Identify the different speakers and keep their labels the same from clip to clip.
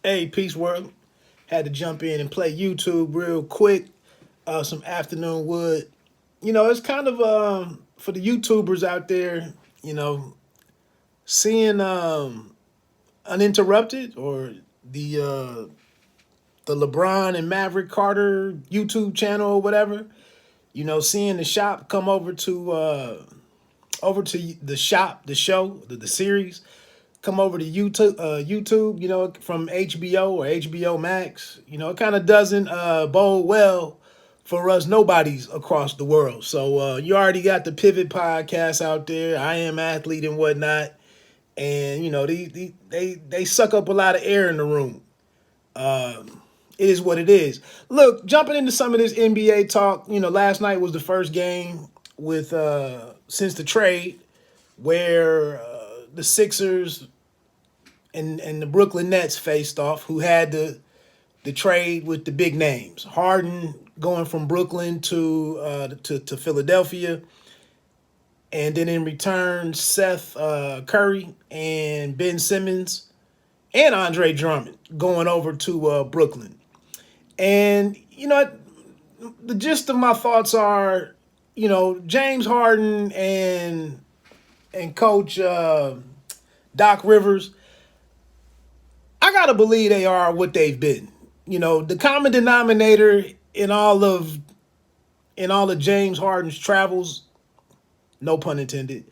Speaker 1: Hey, Peace World. Had to jump in and play YouTube real quick. Some afternoon wood. It's kind of for the YouTubers out there. Seeing uninterrupted or the uh, the LeBron and Maverick Carter YouTube channel or whatever. Seeing the shop come over to the shop, the show, the series come over to YouTube, from HBO or HBO Max. It kind of doesn't bode well for us nobodies across the world. So you already got the Pivot podcast out there. I am athlete and whatnot, and they suck up a lot of air in the room. It is what it is. Look, jumping into some of this NBA talk. Last night was the first game with since the trade where the Sixers and the Brooklyn Nets faced off, who had the trade with the big names. Harden going from Brooklyn to Philadelphia, and then in return, Seth Curry and Ben Simmons and Andre Drummond going over to Brooklyn. And the gist of my thoughts are, James Harden and Coach Doc Rivers, I gotta believe they are what they've been. The common denominator in all of James Harden's travels, no pun intended,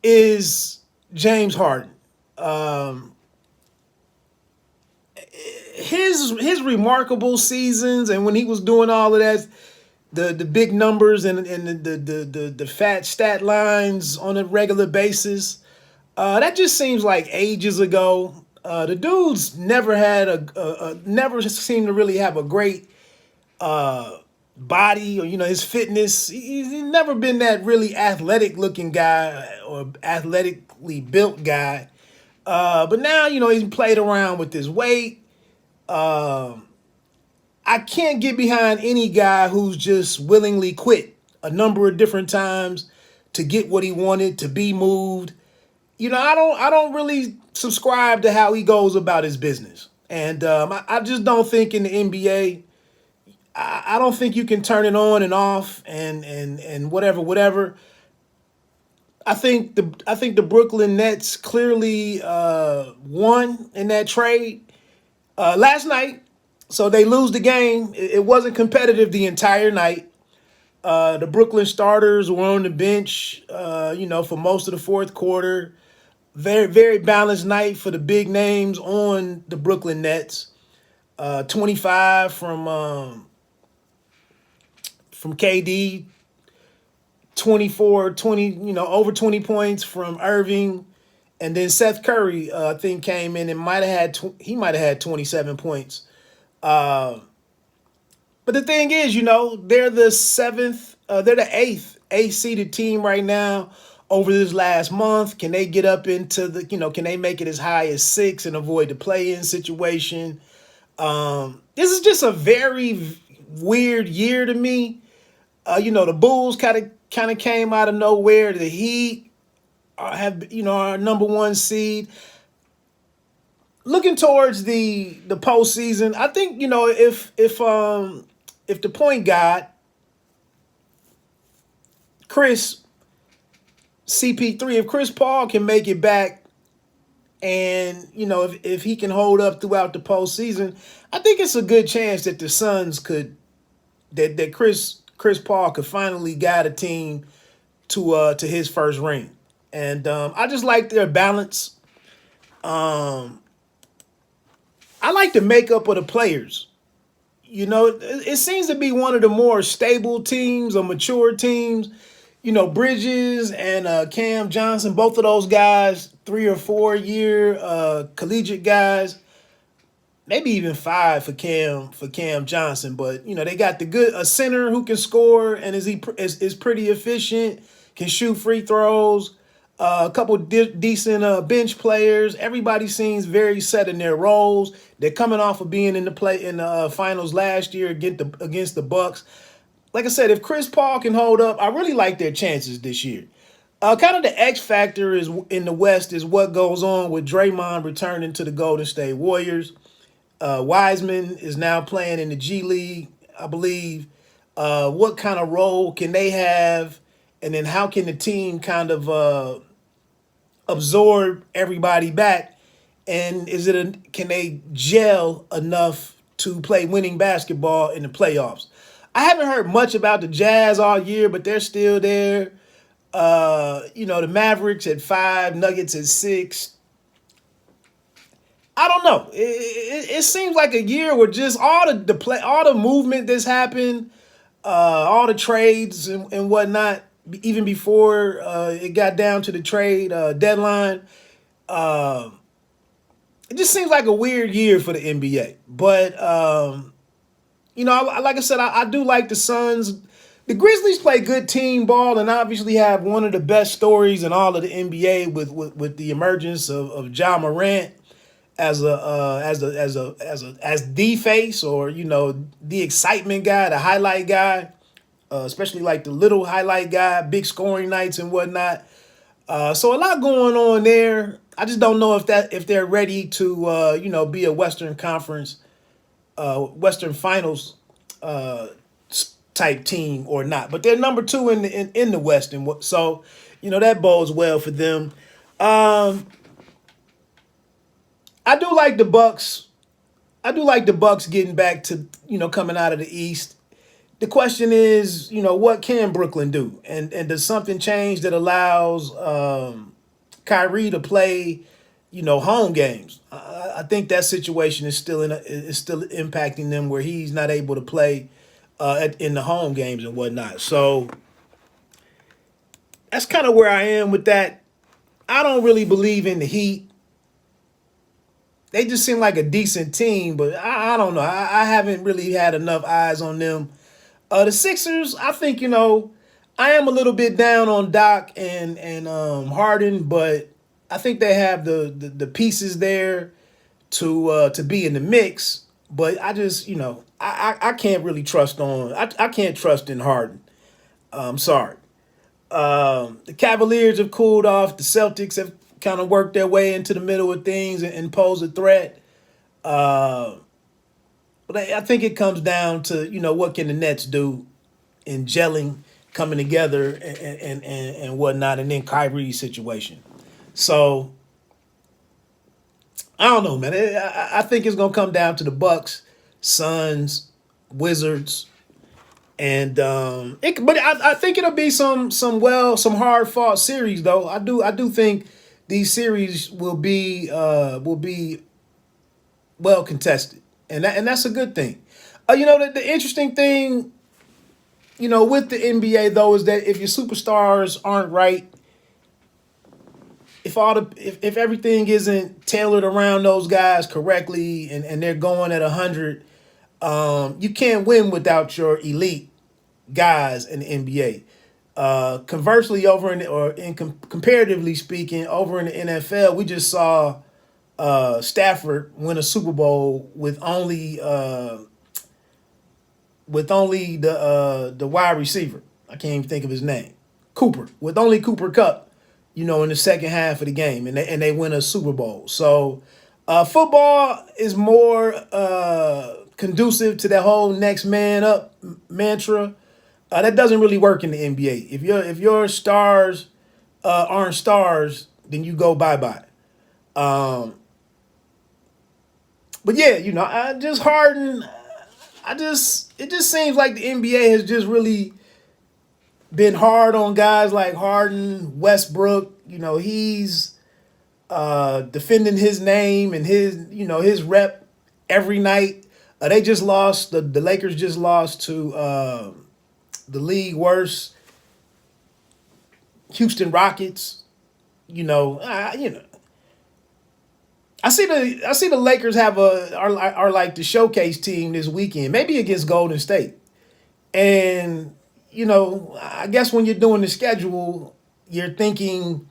Speaker 1: is James Harden. Um, his remarkable seasons, and when he was doing all of that, the big numbers and the fat stat lines on a regular basis, that just seems like ages ago. The dude's never seemed to really have a great body, or his fitness. He's never been that really athletic looking guy or athletically built guy. But now he's played around with his weight. I can't get behind any guy who's just willingly quit a number of different times to get what he wanted, to be moved. I don't really subscribe to how he goes about his business. And I just don't think in the NBA, I don't think you can turn it on and off and whatever. I think the Brooklyn Nets clearly won in that trade last night. So they lose the game. It wasn't competitive the entire night. The Brooklyn starters were on the bench, for most of the fourth quarter. Very, very balanced night for the big names on the Brooklyn Nets. 25 from KD, 24, 20, over 20 points from Irving. And then Seth Curry, I think, came in and he might have had 27 points. Uh, but the thing is, they're the eighth seeded team right now over this last month. Can they get up into can they make it as high as six and avoid the play-in situation? This is just a very weird year to me. The Bulls kind of came out of nowhere. The Heat have our number one seed. Looking towards the postseason, I think if the point guard Chris CP3, if Chris Paul can make it back, and if he can hold up throughout the postseason, I think it's a good chance that the Suns could that Chris Paul could finally guide a team to his first ring. And I just like their balance. I like the makeup of the players. It seems to be one of the more stable teams or mature teams. Bridges and Cam Johnson, both of those guys, 3 or 4 year collegiate guys, maybe even five for Cam Johnson. But they got a center who can score and is pretty efficient, can shoot free throws. A couple decent bench players. Everybody seems very set in their roles. They're coming off of being in the finals last year against the Bucks. Like I said, if Chris Paul can hold up, I really like their chances this year. Kind of the X factor is in the West is what goes on with Draymond returning to the Golden State Warriors. Wiseman is now playing in the G League, I believe. What kind of role can they have, and then how can the team kind of absorb everybody back? And can they gel enough to play winning basketball in the playoffs? I haven't heard much about the Jazz all year, but they're still there. The Mavericks at 5, Nuggets at 6. I don't know. It seems like a year where just all the movement that's happened, all the trades and whatnot, even before it got down to the trade deadline. It just seems like a weird year for the NBA. But like I said, I do like the Suns. The Grizzlies play good team ball and obviously have one of the best stories in all of the NBA with the emergence of Ja Morant as the face, or the excitement guy, the highlight guy, especially like the little highlight guy, big scoring nights and whatnot. So a lot going on there. I just don't know if they're ready to be a Western Conference, Western Finals type team or not. But they're number 2 in the West, and so that bodes well for them. I do like the Bucks. I do like the Bucks getting back to coming out of the East. The question is, what can Brooklyn do, and does something change that allows Kyrie to play, home games? I think that situation is still impacting them, where he's not able to play in the home games and whatnot. So that's kind of where I am with that. I don't really believe in the Heat. They just seem like a decent team, but I don't know. I haven't really had enough eyes on them. The Sixers, I think, I am a little bit down on Doc and Harden, but I think they have the pieces there to be in the mix. But I just, I can't really trust I can't trust in Harden. I'm sorry. The Cavaliers have cooled off. The Celtics have kind of worked their way into the middle of things and pose a threat. But I think it comes down to, what can the Nets do in gelling, coming together and whatnot, and then Kyrie's situation. So I don't know, man. I think it's gonna come down to the Bucks, Suns, Wizards, and but I think it'll be some hard fought series though. I do think these series will be well contested, and that's a good thing. The interesting thing, with the NBA though, is that if your superstars aren't right, if everything isn't tailored around those guys correctly, and they're going at 100, you can't win without your elite guys in the NBA. Conversely, comparatively speaking, over in the NFL, we just saw Stafford win a Super Bowl with only the wide receiver. I can't even think of his name. Cooper, with only Cooper Kupp, in the second half of the game, and they win a Super Bowl. So football is more conducive to that whole next man up mantra. That doesn't really work in the NBA. If your stars aren't stars, then you go bye-bye. But yeah, Harden. It just seems like the NBA has just really been hard on guys like Harden, Westbrook. He's defending his name and his rep every night. They just lost. The Lakers just lost to the league worst Houston Rockets. I see the Lakers are like the showcase team this weekend, maybe against Golden State. And, I guess when you're doing the schedule, you're thinking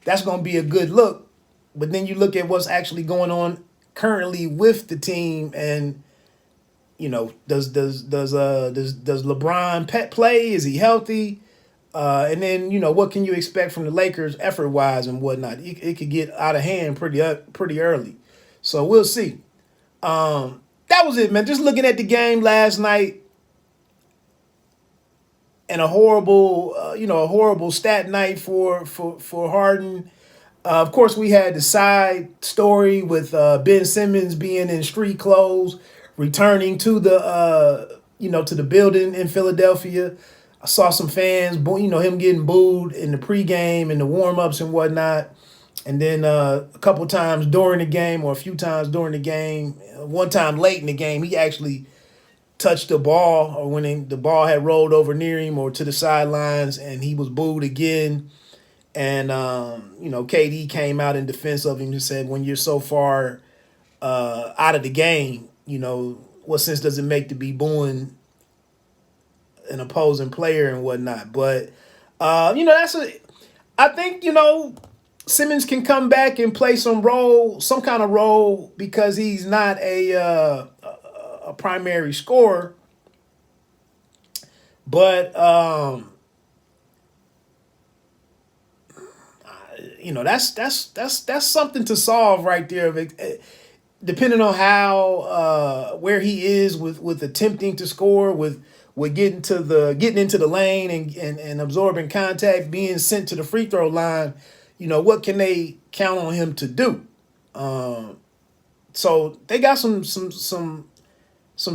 Speaker 1: that's going to be a good look. But then you look at what's actually going on currently with the team, and, does LeBron play? Is he healthy? And then, what can you expect from the Lakers effort wise and whatnot? It could get out of hand pretty early. So we'll see. That was it, man. Just looking at the game last night and a horrible stat night for Harden. Of course, we had the side story with Ben Simmons being in street clothes, returning to to the building in Philadelphia. I saw some fans, him getting booed in the pregame and the warm-ups and whatnot. And then a couple times during the game, or a few times during the game, one time late in the game, he actually touched the ball, or when the ball had rolled over near him or to the sidelines, and he was booed again. And KD came out in defense of him and said, "When you're so far out of the game, what sense does it make to be booing an opposing player and whatnot?" But I think Simmons can come back and play some kind of role, because he's not a primary scorer. But that's something to solve right there. Depending on how where he is with attempting to score, with getting into the lane and absorbing contact, being sent to the free throw line, what can they count on him to do? So they got some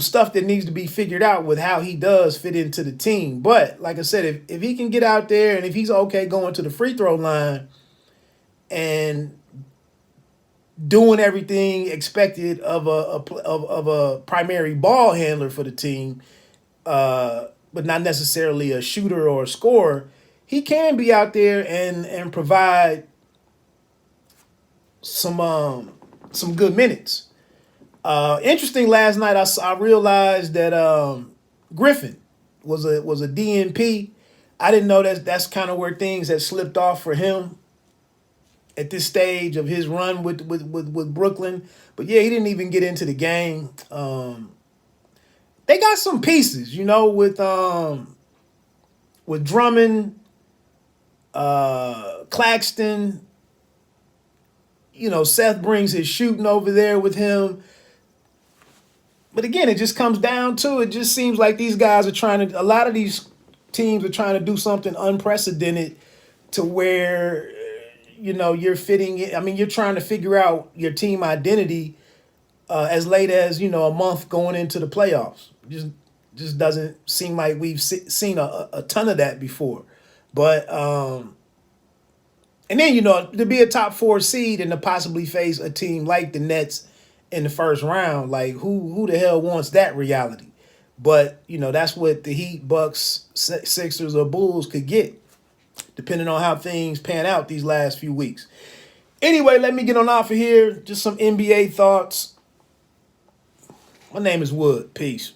Speaker 1: stuff that needs to be figured out with how he does fit into the team. But like I said, if he can get out there and if he's okay going to the free throw line and doing everything expected of a primary ball handler for the team, but not necessarily a shooter or a scorer, he can be out there and provide some good minutes. Interesting. Last night I realized that Griffin was a DNP. I didn't know that's kind of where things had slipped off for him at this stage of his run with Brooklyn. But yeah, he didn't even get into the game. They got some pieces, with Drummond, Claxton. Seth brings his shooting over there with him. But again, it just comes down to, it just seems like these guys a lot of these teams are trying to do something unprecedented, to where, you're fitting it. I mean, you're trying to figure out your team identity as late as, a month going into the playoffs. Just doesn't seem like we've seen a ton of that before. But, and then, to be a top 4 seed and to possibly face a team like the Nets in the first round, like who the hell wants that reality? But, that's what the Heat, Bucks, Sixers, or Bulls could get, depending on how things pan out these last few weeks. Anyway, let me get on off of here. Just some NBA thoughts. My name is Wood. Peace.